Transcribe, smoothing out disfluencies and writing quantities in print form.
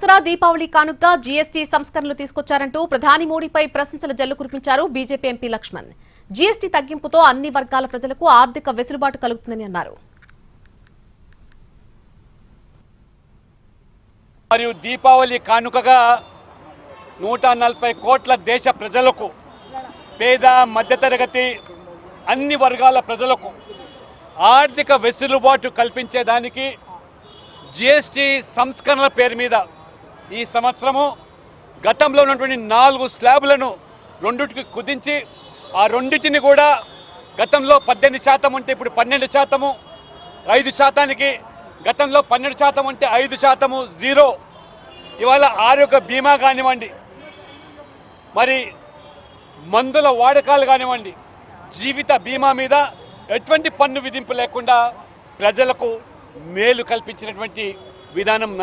దసరా దీపావళి కానుక జీఎస్టీ సంస్కరణలు తీసుకొచ్చారంటూ ప్రధాని మోడీపై ప్రశంసల జల్లు కురిపించారు బీజేపీ ఎంపీ లక్ష్మణ్. జీఎస్టీ తగ్గింపుతో అన్ని వర్గాల ప్రజలకు ఆర్థిక వెసులుబాటు కలుగుతుందని అన్నారు. మరియు దీపావళి కానుకగా 140 కోట్ల దేశ ప్రజలకు, పేద మధ్యతరగతి అన్ని వర్గాల ప్రజలకు ఆర్థిక వెసులుబాటు కల్పించేదానికి జీఎస్టీ సంస్కరణల పేరు మీద ఈ సంవత్సరము గతంలో ఉన్నటువంటి 4 స్లాబులను రెండిటికి కుదించి ఆ రెండింటిని కూడా గతంలో 18% ఉంటే ఇప్పుడు 12%, 5%, గతంలో 12% ఉంటే 5%, 0. ఇవాళ ఆరోగ్య బీమా కానివ్వండి, మరి మందుల వాడకాలు కానివ్వండి, జీవిత బీమా మీద ఎటువంటి పన్ను విధింపు లేకుండా ప్రజలకు మేలు కల్పించినటువంటి విధానం